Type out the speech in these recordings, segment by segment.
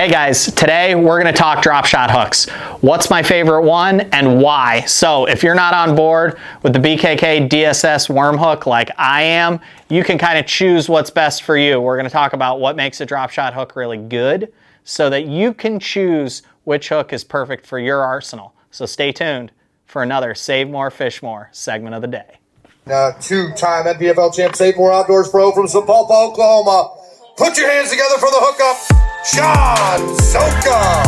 Hey guys, today we're going to talk drop shot hooks. What's my favorite one and why? So if you're not on board with the BKK DSS worm hook like I am, you can kind of choose what's best for you. We're going to talk about what makes a drop shot hook really good so that you can choose which hook is perfect for your arsenal. So stay tuned for another Save More Fish More segment of the day. Two-time NPFL champ, SaveMore Outdoors pro from Sapulpa, Oklahoma. Put your hands together for the hookup, Sean Soka.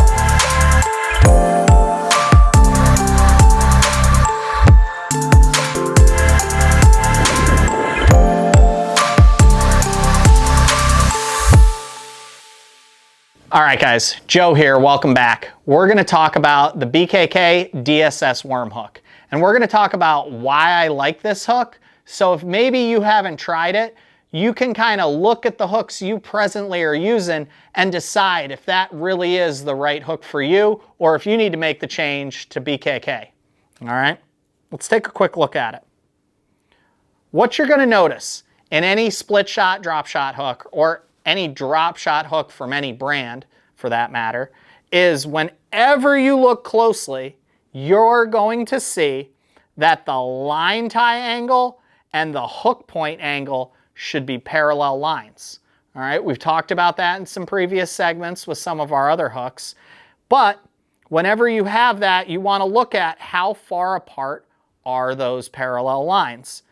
All right guys, Joe here, welcome back. We're gonna talk about the BKK DSS worm hook. And we're gonna talk about why I like this hook. So if maybe you haven't tried it, you can kind of look at the hooks you presently are using and decide if that really is the right hook for you or if you need to make the change to BKK. All right, let's take a quick look at it. What you're gonna notice in any split shot drop shot hook or any drop shot hook from any brand for that matter is whenever you look closely, you're going to see that the line tie angle and the hook point angle should be parallel lines. All right, we've talked about that in some previous segments with some of our other hooks, but whenever you have that, you want to look at how far apart are those parallel lines.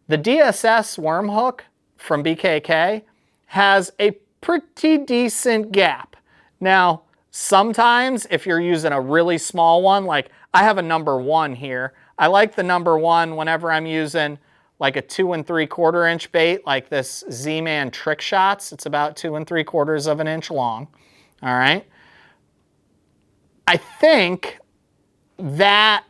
The DSS worm hook from BKK has a pretty decent gap. Now, sometimes if you're using a really small one, like I have a number 1 here, I like the number 1 whenever I'm using like a 2 3/4 inch bait, like this Z-Man Trick Shots. It's about 2 3/4 of an inch long. All right. I think that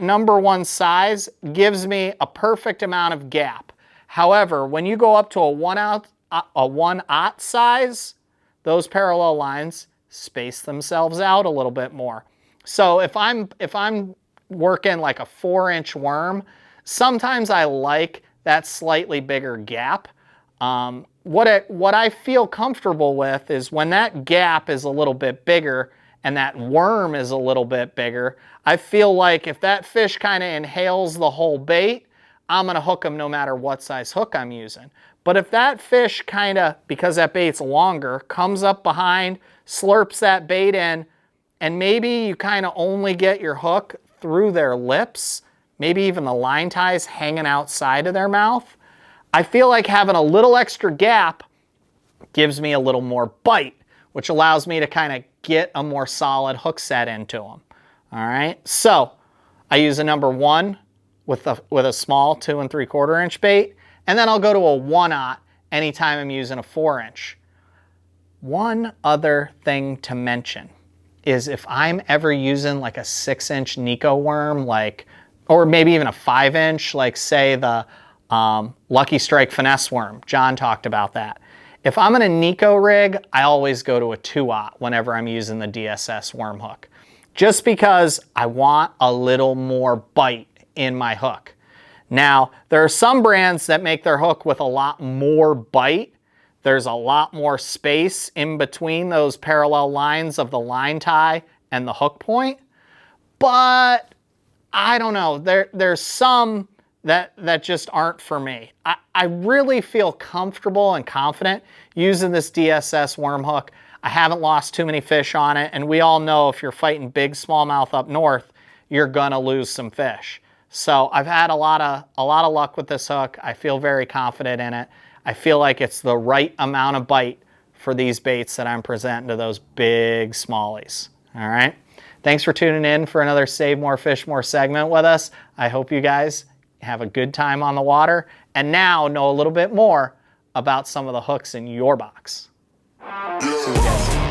number 1 size gives me a perfect amount of gap. However, when you go up to a 1/0 size, those parallel lines space themselves out a little bit more. So if I'm working like a 4-inch worm, sometimes I like that slightly bigger gap. What I feel comfortable with is when that gap is a little bit bigger and that worm is a little bit bigger, I feel like if that fish kind of inhales the whole bait, I'm gonna hook them no matter what size hook I'm using. But if that fish kind of, because that bait's longer, comes up behind, slurps that bait in, and maybe you kind of only get your hook through their lips, maybe even the line ties hanging outside of their mouth, I feel like having a little extra gap gives me a little more bite, which allows me to kind of get a more solid hook set into them. All right, so I use a number 1 with a small 2 3/4 inch bait, and then I'll go to a 1/0 anytime I'm using a 4-inch. One other thing to mention is if I'm ever using like a 6-inch Nico worm, or maybe even a 5-inch, like say the Lucky Strike finesse worm. John talked about that. If I'm in a Nico rig, I always go to a 2/0 whenever I'm using the DSS worm hook, just because I want a little more bite in my hook. Now, there are some brands that make their hook with a lot more bite. There's a lot more space in between those parallel lines of the line tie and the hook point. But I don't know, there's some that just aren't for me. I really feel comfortable and confident using this DSS worm hook. I haven't lost too many fish on it, and we all know if you're fighting big smallmouth up north, you're gonna lose some fish. So I've had a lot of luck with this hook. I feel very confident in it. I feel like it's the right amount of bite for these baits that I'm presenting to those big smallies. All right. Thanks for tuning in for another Save More Fish More segment with us. I hope you guys have a good time on the water and now know a little bit more about some of the hooks in your box. See you guys.